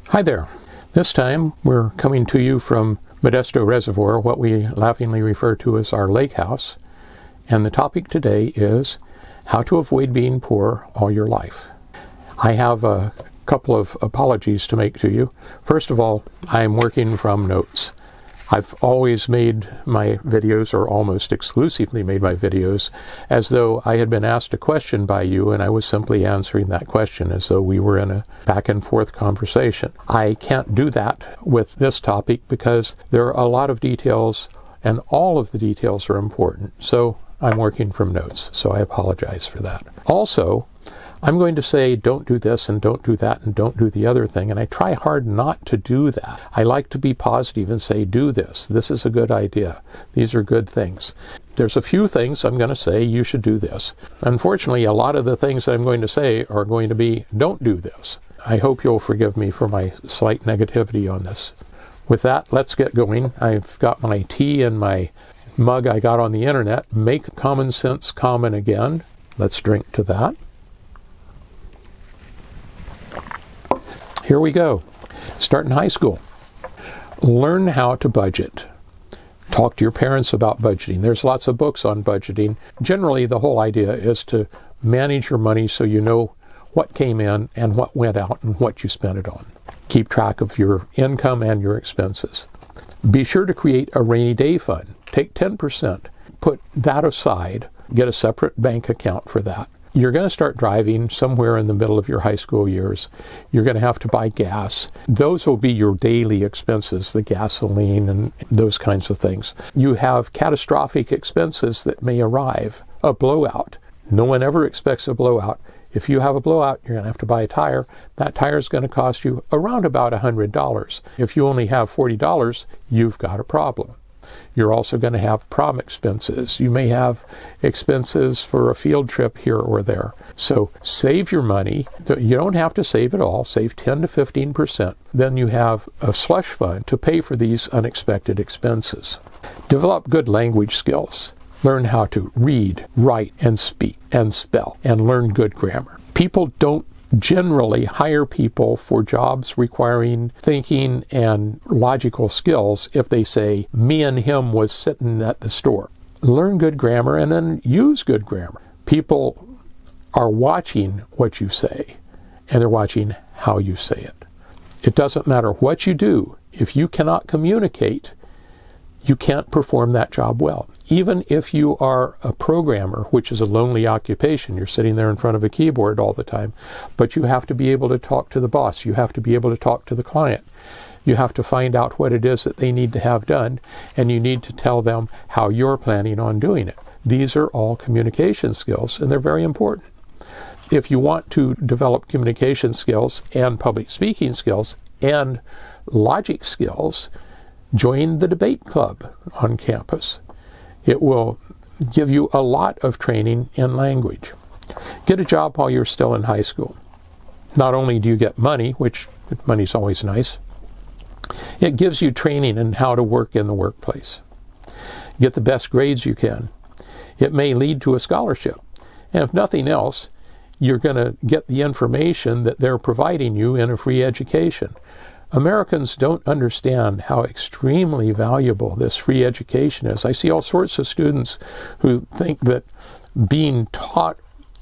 Hi there. This time we're coming to you from Modesto Reservoir, what we laughingly refer to as our lake house. And the topic today is how to avoid being poor all your life. I have a couple of apologies to make to you. First of all, I'm working from notes. I've always made my videos, or almost exclusively made my videos, as though I had been asked a question by you and I was simply answering that question as though we were in a back and forth conversation. I can't do that with this topic because there are a lot of details and all of the details are important. So I'm working from notes, so I apologize for that. Also, I'm going to say don't do this and don't do that and don't do the other thing, and I try hard not to do that. I like to be positive and say do this. This is a good idea. These are good things. There's a few things I'm going to say you should do this. Unfortunately, a lot of the things that I'm going to say are going to be don't do this. I hope you'll forgive me for my slight negativity on this. With that, let's get going. I've got my tea and my mug I got on the internet. Make common sense common again. Let's drink to that. Here we go. Start in high school. Learn how to budget. Talk to your parents about budgeting. There's lots of books on budgeting. Generally, the whole idea is to manage your money so you know what came in and what went out and what you spent it on. Keep track of your income and your expenses. Be sure to create a rainy day fund. Take 10%. Put that aside. Get a separate bank account for that. You're going to start driving somewhere in the middle of your high school years. You're going to have to buy gas. Those will be your daily expenses, the gasoline and those kinds of things. You have catastrophic expenses that may arrive. A blowout. No one ever expects a blowout. If you have a blowout, you're going to have to buy a tire. That tire is going to cost you around about $100. If you only have $40, you've got a problem. You're also going to have prom expenses. You may have expenses for a field trip here or there. So save your money. You don't have to save it all. Save 10 to 15%. Then you have a slush fund to pay for these unexpected expenses. Develop good language skills. Learn how to read, write, and speak, and spell, and learn good grammar. People don't generally hire people for jobs requiring thinking and logical skills if they say, me and him was sitting at the store. Learn good grammar and then use good grammar. People are watching what you say, and they're watching how you say it. It doesn't matter what you do. If you cannot communicate, you can't perform that job well. Even if you are a programmer, which is a lonely occupation, you're sitting there in front of a keyboard all the time, but you have to be able to talk to the boss. You have to be able to talk to the client. You have to find out what it is that they need to have done, and you need to tell them how you're planning on doing it. These are all communication skills, and they're very important. If you want to develop communication skills and public speaking skills and logic skills, join the debate club on campus. It will give you a lot of training in language. Get a job while you're still in high school. Not only do you get money, which money's always nice, it gives you training in how to work in the workplace. Get the best grades you can. It may lead to a scholarship. And if nothing else, you're going to get the information that they're providing you in a free education. Americans don't understand how extremely valuable this free education is. I see all sorts of students who think that being taught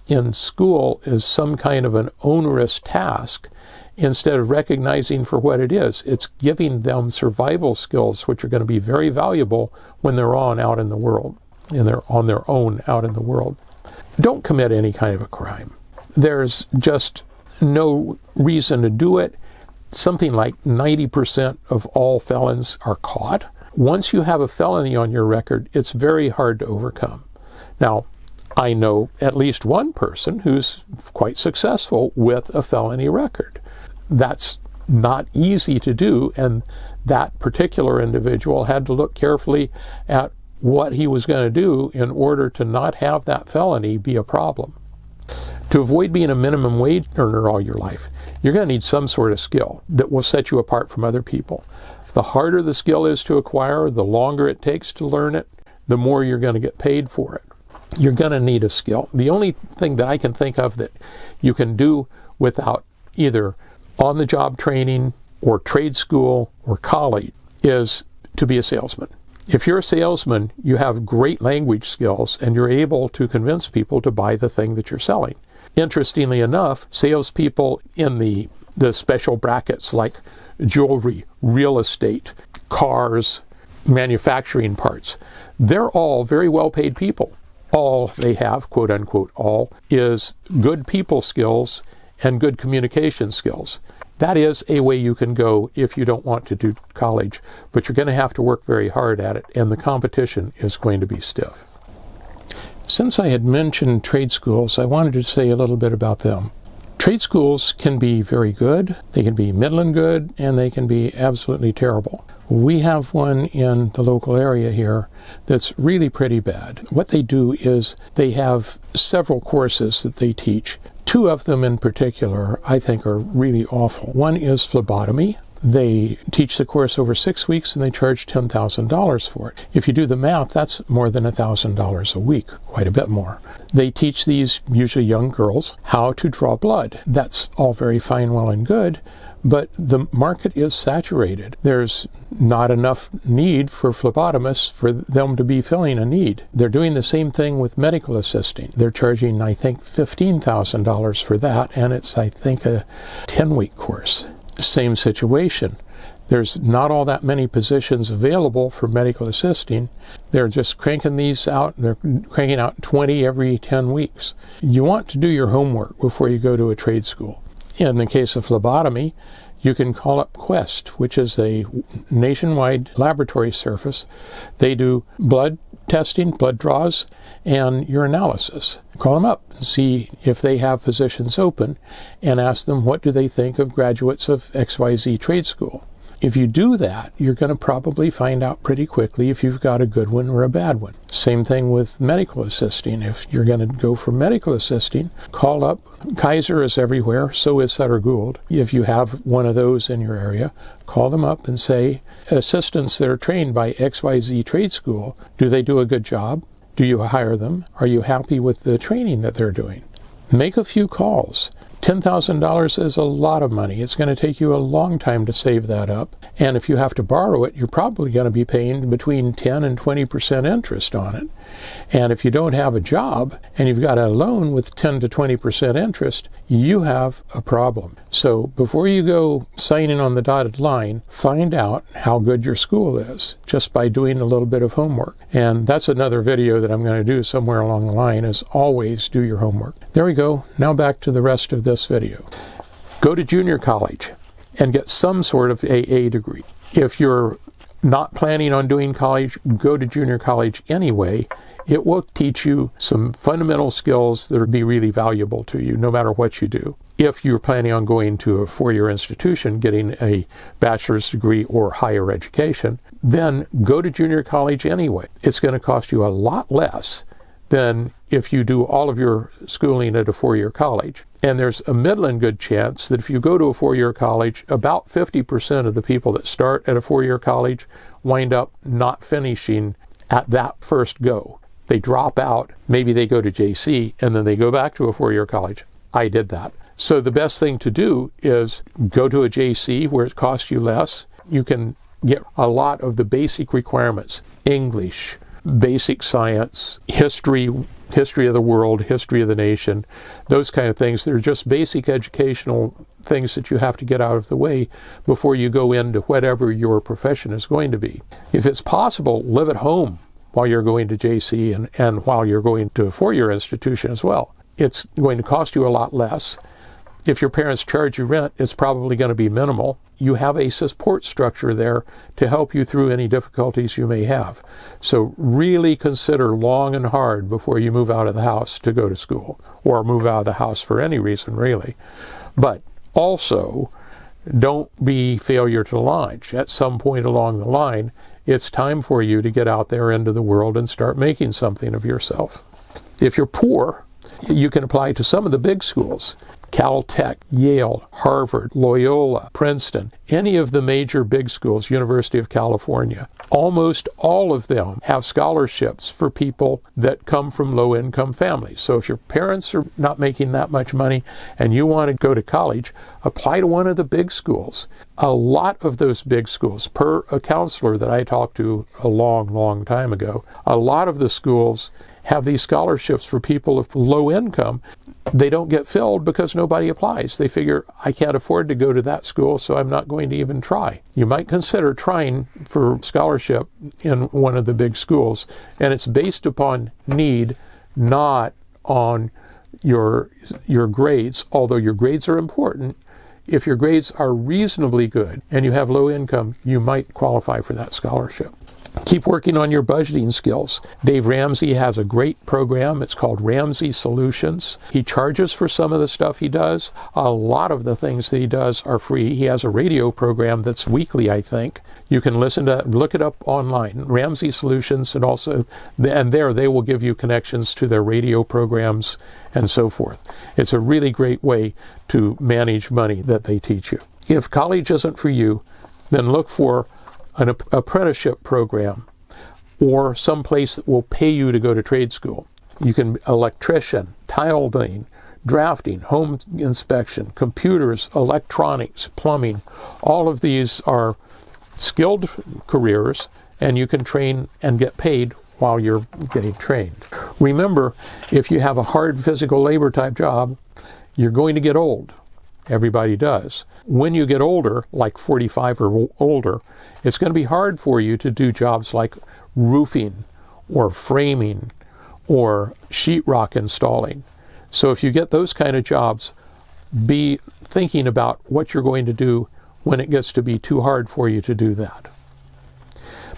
in school is some kind of an onerous task instead of recognizing for what it is. It's giving them survival skills which are going to be very valuable when they're out in the world, and they're on their own out in the world. Don't commit any kind of a crime. There's just no reason to do it. Something like 90% of all felons are caught. Once you have a felony on your record, it's very hard to overcome. Now, I know at least one person who's quite successful with a felony record. That's not easy to do, and that particular individual had to look carefully at what he was going to do in order to not have that felony be a problem. To avoid being a minimum wage earner all your life, you're going to need some sort of skill that will set you apart from other people. The harder the skill is to acquire, the longer it takes to learn it, the more you're going to get paid for it. You're going to need a skill. The only thing that I can think of that you can do without either on-the-job training or trade school or college is to be a salesman. If you're a salesman, you have great language skills and you're able to convince people to buy the thing that you're selling. Interestingly enough, salespeople in the special brackets like jewelry, real estate, cars, manufacturing parts, they're all very well-paid people. All they have, quote unquote, all, is good people skills and good communication skills. That is a way you can go if you don't want to do college, but you're going to have to work very hard at it, and the competition is going to be stiff. Since I had mentioned trade schools, I wanted to say a little bit about them. Trade schools can be very good, they can be middling good, and they can be absolutely terrible. We have one in the local area here that's really pretty bad. What they do is they have several courses that they teach. Two of them in particular I think are really awful. One is phlebotomy. They teach the course over 6 weeks and they charge $10,000 for it. If you do the math, that's more than $1,000 a week, quite a bit more. They teach these usually young girls how to draw blood. That's all very fine, well, and good, but the market is saturated. There's not enough need for phlebotomists for them to be filling a need. They're doing the same thing with medical assisting. They're charging, I think, $15,000 for that, and it's, I think, a 10-week course. Same situation. There's not all that many positions available for medical assisting. They're just cranking these out. They're cranking out 20 every 10 weeks. You want to do your homework before you go to a trade school. In the case of phlebotomy, you can call up Quest, which is a nationwide laboratory service. They do blood testing, blood draws, and urinalysis. Call them up and see if they have positions open and ask them what do they think of graduates of XYZ trade school. If you do that, you're going to probably find out pretty quickly if you've got a good one or a bad one. Same thing with medical assisting. If you're going to go for medical assisting, call up. Kaiser is everywhere, so is Sutter Gould. If you have one of those in your area, call them up and say, assistants that are trained by XYZ trade school, do they do a good job? Do you hire them? Are you happy with the training that they're doing? Make a few calls. $10,000 is a lot of money. It's going to take you a long time to save that up. And if you have to borrow it, you're probably going to be paying between 10 and 20% interest on it. And if you don't have a job and you've got a loan with 10 to 20% interest, you have a problem. So before you go signing on the dotted line, find out how good your school is just by doing a little bit of homework. And that's another video that I'm going to do somewhere along the line, is always do your homework. There we go. Now back to the rest of this video. Go to junior college and get some sort of AA degree. If you're not planning on doing college, go to junior college anyway. It will teach you some fundamental skills that will be really valuable to you no matter what you do. If you're planning on going to a four-year institution, getting a bachelor's degree or higher education, then go to junior college anyway. It's going to cost you a lot less than if you do all of your schooling at a four-year college. And there's a middling good chance that if you go to a four-year college, about 50% of the people that start at a four-year college wind up not finishing at that first go. They drop out, maybe they go to JC, and then they go back to a four-year college. I did that. So the best thing to do is go to a JC where it costs you less. You can get a lot of the basic requirements: English, basic science, history of the world, history of the nation, those kind of things. They're just basic educational things that you have to get out of the way before you go into whatever your profession is going to be. If it's possible, live at home while you're going to JC and while you're going to a four-year institution as well. It's going to cost you a lot less. If your parents charge you rent, it's probably going to be minimal. You have a support structure there to help you through any difficulties you may have. So really consider long and hard before you move out of the house to go to school, or move out of the house for any reason, really. But also, don't be failure to launch. At some point along the line, it's time for you to get out there into the world and start making something of yourself. If you're poor, you can apply to some of the big schools. Caltech, Yale, Harvard, Loyola, Princeton, any of the major big schools, University of California. Almost all of them have scholarships for people that come from low-income families. So if your parents are not making that much money and you want to go to college, apply to one of the big schools. A lot of those big schools, per a counselor that I talked to a long time ago, a lot of the schools have these scholarships for people of low income. They don't get filled because nobody applies. They figure, I can't afford to go to that school, so I'm not going to even try. You might consider trying for scholarship in one of the big schools, and it's based upon need, not on your grades, although your grades are important. If your grades are reasonably good and you have low income, you might qualify for that scholarship. Keep working on your budgeting skills. Dave Ramsey has a great program. It's called Ramsey Solutions. He charges for some of the stuff he does. A lot of the things that he does are free. He has a radio program that's weekly, I think. You can listen to, look it up online, Ramsey Solutions, and there they will give you connections to their radio programs and so forth. It's a really great way to manage money that they teach you. If college isn't for you, then look for an apprenticeship program or some place that will pay you to go to trade school. You can electrician, tile laying, drafting, home inspection, computers, electronics, plumbing. All of these are skilled careers, and you can train and get paid while you're getting trained. Remember, if you have a hard physical labor type job, you're going to get old. Everybody does. When you get older, like 45 or older, it's going to be hard for you to do jobs like roofing or framing or sheetrock installing. So if you get those kind of jobs, be thinking about what you're going to do when it gets to be too hard for you to do that.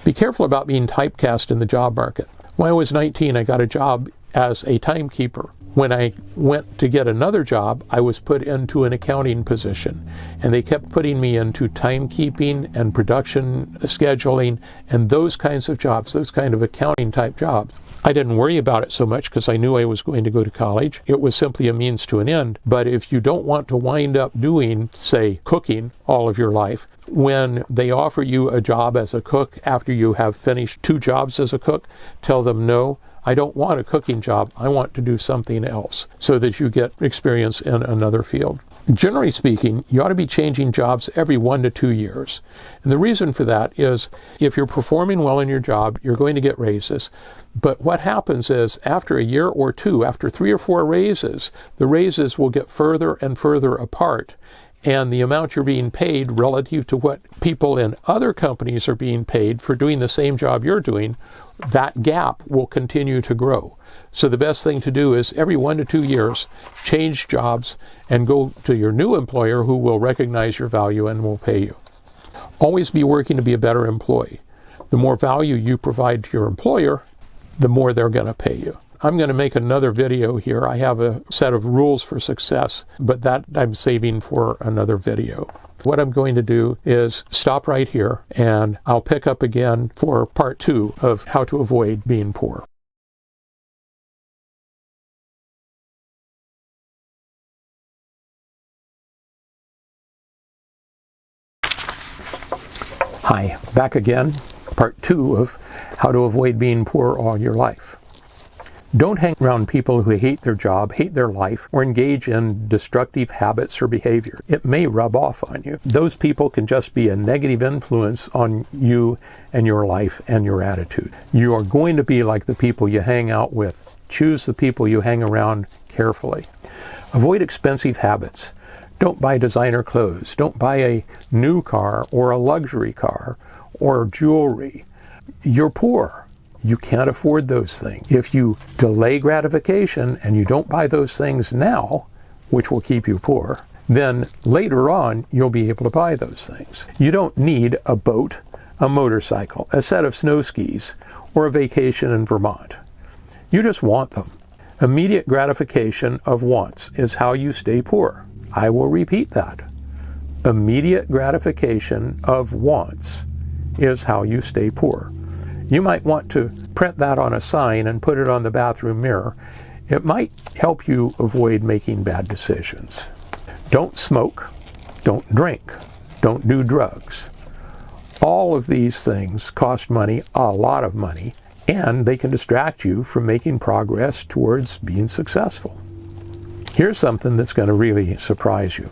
Be careful about being typecast in the job market. When I was 19, I got a job as a timekeeper. When I went to get another job, I was put into an accounting position, and they kept putting me into timekeeping and production scheduling and those kinds of jobs, those kind of accounting type jobs. I didn't worry about it so much because I knew I was going to go to college. It was simply a means to an end. But if you don't want to wind up doing, say, cooking all of your life, when they offer you a job as a cook after you have finished 2 jobs as a cook, tell them, no, I don't want a cooking job. I want to do something else, so that you get experience in another field. Generally speaking, you ought to be changing jobs every 1 to 2 years. And the reason for that is if you're performing well in your job, you're going to get raises. But what happens is after a year or two, after 3 or 4 raises, the raises will get further and further apart. And the amount you're being paid relative to what people in other companies are being paid for doing the same job you're doing, that gap will continue to grow. So the best thing to do is every 1 to 2 years, change jobs and go to your new employer who will recognize your value and will pay you. Always be working to be a better employee. The more value you provide to your employer, the more they're going to pay you. I'm going to make another video here. I have a set of rules for success, but that I'm saving for another video. What I'm going to do is stop right here, and I'll pick up again for part 2 of how to avoid being poor. Hi, back again, part 2 of how to avoid being poor all your life. Don't hang around people who hate their job, hate their life, or engage in destructive habits or behavior. It may rub off on you. Those people can just be a negative influence on you and your life and your attitude. You are going to be like the people you hang out with. Choose the people you hang around carefully. Avoid expensive habits. Don't buy designer clothes. Don't buy a new car or a luxury car or jewelry. You're poor. You can't afford those things. If you delay gratification and you don't buy those things now, which will keep you poor, then later on you'll be able to buy those things. You don't need a boat, a motorcycle, a set of snow skis, or a vacation in Vermont. You just want them. Immediate gratification of wants is how you stay poor. I will repeat that. Immediate gratification of wants is how you stay poor. You might want to print that on a sign and put it on the bathroom mirror. It might help you avoid making bad decisions. Don't smoke, don't drink, don't do drugs. All of these things cost money, a lot of money, and they can distract you from making progress towards being successful. Here's something that's going to really surprise you.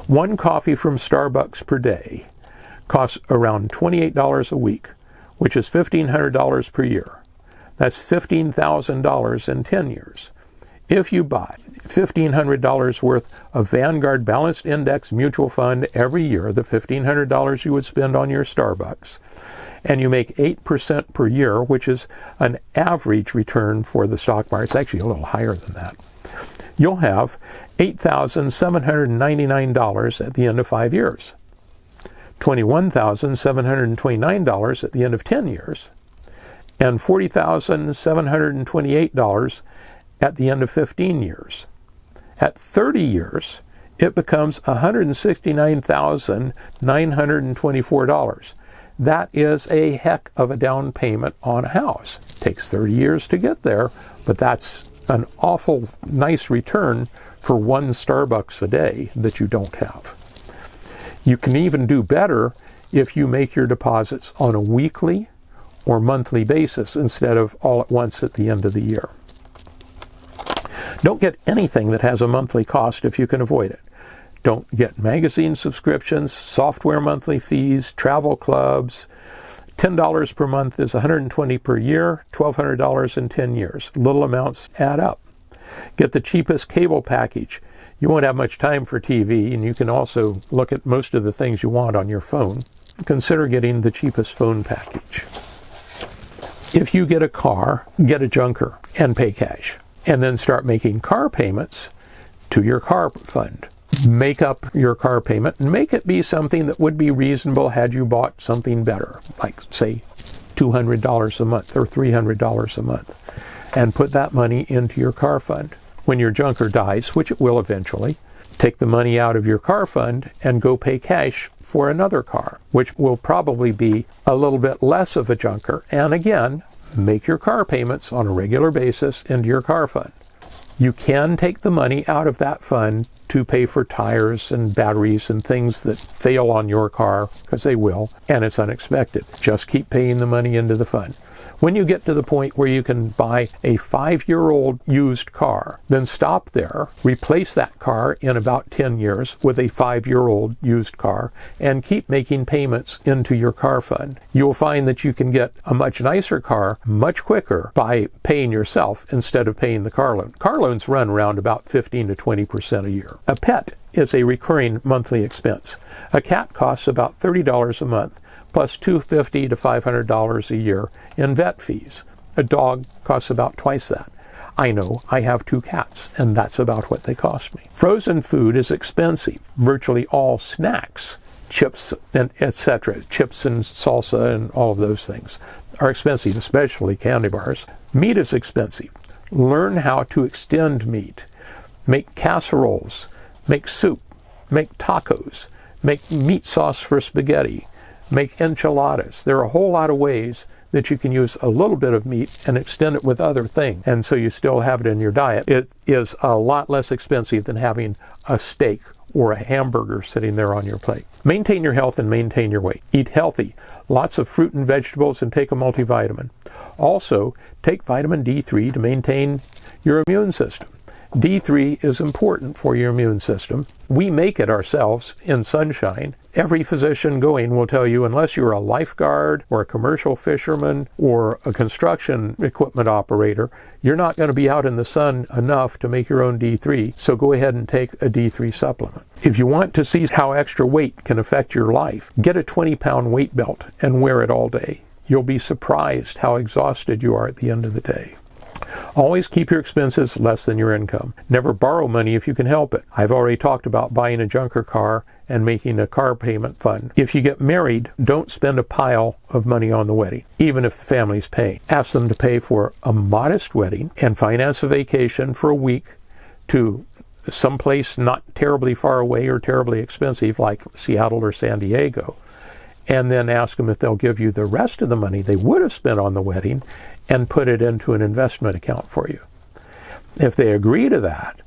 One coffee from Starbucks per day costs around $28 a week, which is $1,500 per year. That's $15,000 in 10 years. If you buy $1,500 worth of Vanguard Balanced Index Mutual Fund every year, the $1,500 you would spend on your Starbucks, and you make 8% per year, which is an average return for the stock market, it's actually a little higher than that, you'll have $8,799 at the end of 5 years, $21,729 at the end of 10 years, and $40,728 at the end of 15 years. At 30 years, it becomes $169,924. That is a heck of a down payment on a house. Takes 30 years to get there, but that's an awful nice return for one Starbucks a day that you don't have. You can even do better if you make your deposits on a weekly or monthly basis instead of all at once at the end of the year. Don't get anything that has a monthly cost if you can avoid it. Don't get magazine subscriptions, software monthly fees, travel clubs. $10 per month is $120 per year, $1,200 in 10 years. Little amounts add up. Get the cheapest cable package. You won't have much time for TV, and you can also look at most of the things you want on your phone. Consider getting the cheapest phone package. If you get a car, get a junker and pay cash. And then start making car payments to your car fund. Make up your car payment and make it be something that would be reasonable had you bought something better, like say $200 a month or $300 a month, and put that money into your car fund. When your junker dies, which it will eventually, take the money out of your car fund and go pay cash for another car, which will probably be a little bit less of a junker, and again, make your car payments on a regular basis into your car fund. You can take the money out of that fund to pay for tires and batteries and things that fail on your car, because they will, and it's unexpected. Just keep paying the money into the fund. When you get to the point where you can buy a 5-year-old used car, then stop there, replace that car in about 10 years with a 5-year-old used car, and keep making payments into your car fund. You'll find that you can get a much nicer car much quicker by paying yourself instead of paying the car loan. Car loans run around about 15 to 20% a year. A pet is a recurring monthly expense. A cat costs about $30 a month, plus $250 to $500 a year in vet fees. A dog costs about twice that. I know, I have 2 cats, and that's about what they cost me. Frozen food is expensive. Virtually all snacks, chips, and etc., chips and salsa and all of those things are expensive, especially candy bars. Meat is expensive. Learn how to extend meat. Make casseroles, make soup, make tacos, make meat sauce for spaghetti, make enchiladas. There are a whole lot of ways that you can use a little bit of meat and extend it with other things, and so you still have it in your diet. It is a lot less expensive than having a steak or a hamburger sitting there on your plate. Maintain your health and maintain your weight. Eat healthy. Lots of fruit and vegetables, and take a multivitamin. Also, take vitamin D3 to maintain your immune system. D3 is important for your immune system. We make it ourselves in sunshine. Every physician going will tell you, unless you're a lifeguard or a commercial fisherman or a construction equipment operator, you're not going to be out in the sun enough to make your own D3, so go ahead and take a D3 supplement. If you want to see how extra weight can affect your life, get a 20-pound weight belt and wear it all day. You'll be surprised how exhausted you are at the end of the day. Always keep your expenses less than your income. Never borrow money if you can help it. I've already talked about buying a junker car and making a car payment fund. If you get married, don't spend a pile of money on the wedding, even if the family's paying. Ask them to pay for a modest wedding and finance a vacation for a week to someplace not terribly far away or terribly expensive like Seattle or San Diego. And then ask them if they'll give you the rest of the money they would have spent on the wedding and put it into an investment account for you. If they agree to that,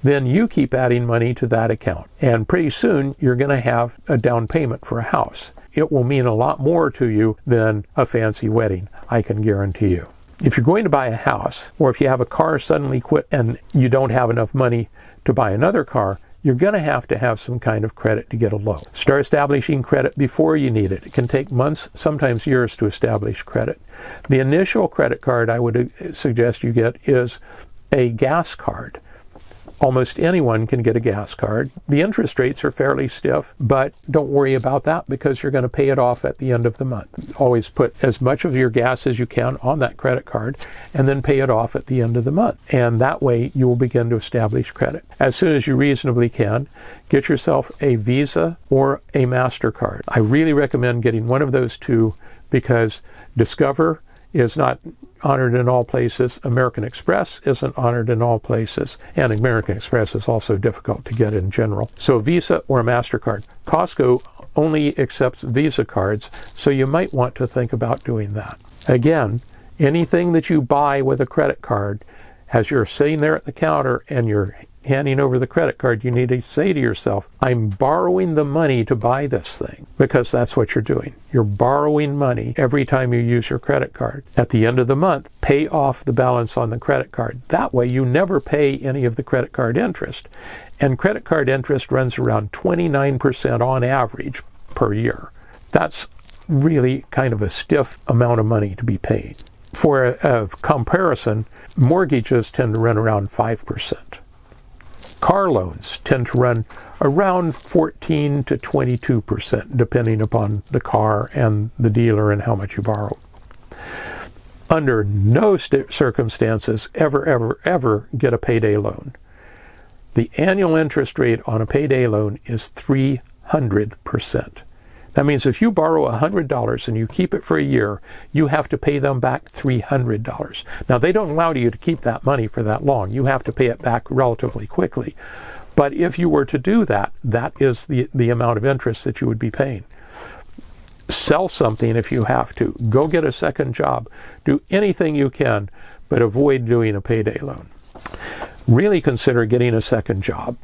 then you keep adding money to that account. And pretty soon you're going to have a down payment for a house. It will mean a lot more to you than a fancy wedding, I can guarantee you. If you're going to buy a house, or if you have a car suddenly quit and you don't have enough money to buy another car, you're going to have some kind of credit to get a loan. Start establishing credit before you need it. It can take months, sometimes years, to establish credit. The initial credit card I would suggest you get is a gas card. Almost anyone can get a gas card. The interest rates are fairly stiff, but don't worry about that because you're going to pay it off at the end of the month. Always put as much of your gas as you can on that credit card and then pay it off at the end of the month. And that way you will begin to establish credit. As soon as you reasonably can, get yourself a Visa or a MasterCard. I really recommend getting one of those two because Discover is not honored in all places. American Express isn't honored in all places. And American Express is also difficult to get in general. So Visa or MasterCard. Costco only accepts Visa cards, so you might want to think about doing that. Again, anything that you buy with a credit card, as you're sitting there at the counter and you're handing over the credit card, you need to say to yourself, I'm borrowing the money to buy this thing, because that's what you're doing. You're borrowing money every time you use your credit card. At the end of the month, pay off the balance on the credit card. That way you never pay any of the credit card interest. And credit card interest runs around 29% on average per year. That's really kind of a stiff amount of money to be paid. For a comparison, mortgages tend to run around 5%. Car loans tend to run around 14 to 22%, depending upon the car and the dealer and how much you borrow. Under no circumstances ever get a payday loan. The annual interest rate on a payday loan is 300%. That means if you borrow $100 and you keep it for a year, you have to pay them back $300. Now, they don't allow you to keep that money for that long. You have to pay it back relatively quickly. But if you were to do that, that is the amount of interest that you would be paying. Sell something if you have to. Go get a second job. Do anything you can, but avoid doing a payday loan. Really consider getting a second job.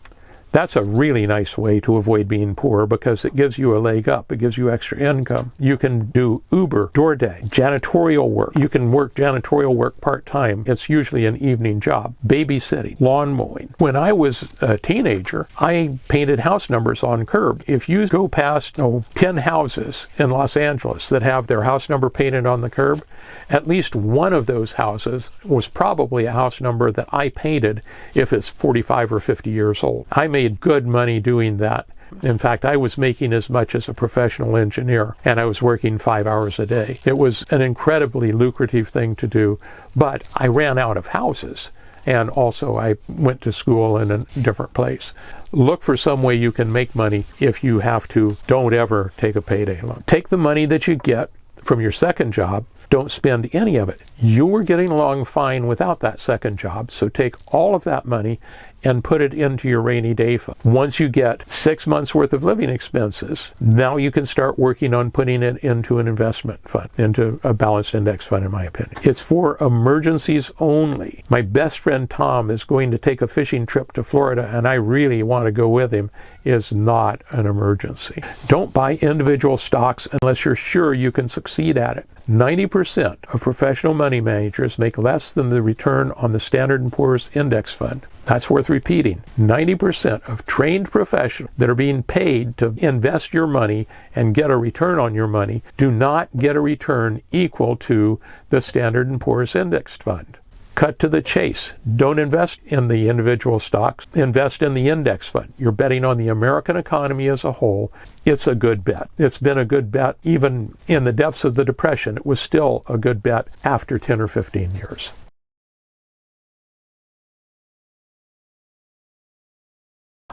That's a really nice way to avoid being poor because it gives you a leg up. It gives you extra income. You can do Uber, DoorDash, janitorial work. You can work janitorial work part-time. It's usually an evening job. Babysitting, lawn mowing. When I was a teenager, I painted house numbers on curb. If you go past 10 houses in Los Angeles that have their house number painted on the curb, at least one of those houses was probably a house number that I painted if it's 45 or 50 years old. I made good money doing that. In fact, I was making as much as a professional engineer, and I was working 5 hours a day. It was an incredibly lucrative thing to do, but I ran out of houses, and also I went to school in a different place. Look for some way you can make money. If you have to, don't ever take a payday loan. Take the money that you get from your second job. Don't spend any of it. You were getting along fine without that second job, so take all of that money and put it into your rainy day fund. Once you get 6 months worth of living expenses, now you can start working on putting it into an investment fund, into a balanced index fund, in my opinion. It's for emergencies only. My best friend Tom is going to take a fishing trip to Florida, and I really want to go with him. Is not an emergency. Don't buy individual stocks unless you're sure you can succeed at it. 90% of professional money managers make less than the return on the Standard & Poor's index fund. That's worth repeating. 90% of trained professionals that are being paid to invest your money and get a return on your money do not get a return equal to the Standard & Poor's index fund. Cut to the chase. Don't invest in the individual stocks. Invest in the index fund. You're betting on the American economy as a whole. It's a good bet. It's been a good bet even in the depths of the Depression. It was still a good bet after 10 or 15 years.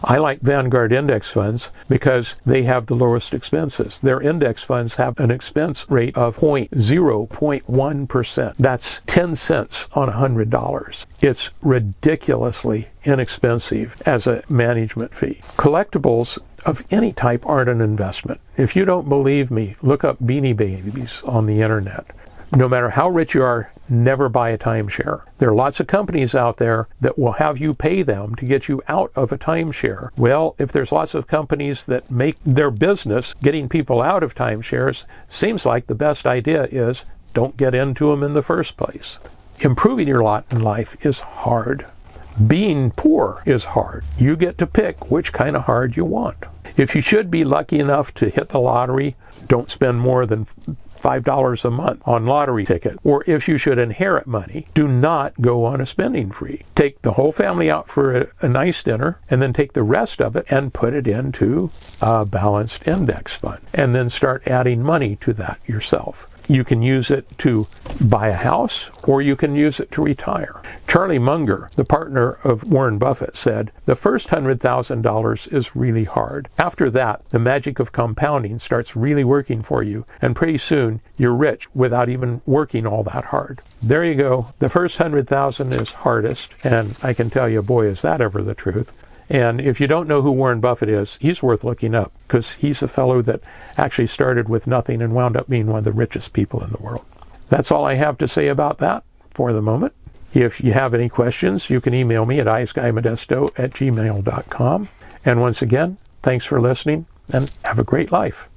I like Vanguard index funds because they have the lowest expenses. Their index funds have an expense rate of 0.1%. That's 10 cents on $100. It's ridiculously inexpensive as a management fee. Collectibles of any type aren't an investment. If you don't believe me, look up Beanie Babies on the internet. No matter how rich you are, never buy a timeshare. There are lots of companies out there that will have you pay them to get you out of a timeshare. Well, if there's lots of companies that make their business getting people out of timeshares, seems like the best idea is don't get into them in the first place. Improving your lot in life is hard. Being poor is hard. You get to pick which kind of hard you want. If you should be lucky enough to hit the lottery, don't spend more than $5 a month on lottery ticket. Or if you should inherit money, do not go on a spending spree. Take the whole family out for a nice dinner and then take the rest of it and put it into a balanced index fund. And then start adding money to that yourself. You can use it to buy a house, or you can use it to retire. Charlie Munger, the partner of Warren Buffett, said, the first $100,000 is really hard. After that, the magic of compounding starts really working for you, and pretty soon you're rich without even working all that hard. There you go. The first 100,000 is hardest, and I can tell you, boy, is that ever the truth. And if you don't know who Warren Buffett is, he's worth looking up, because he's a fellow that actually started with nothing and wound up being one of the richest people in the world. That's all I have to say about that for the moment. If you have any questions, you can email me at iceguymodesto@gmail.com. And once again, thanks for listening, and have a great life.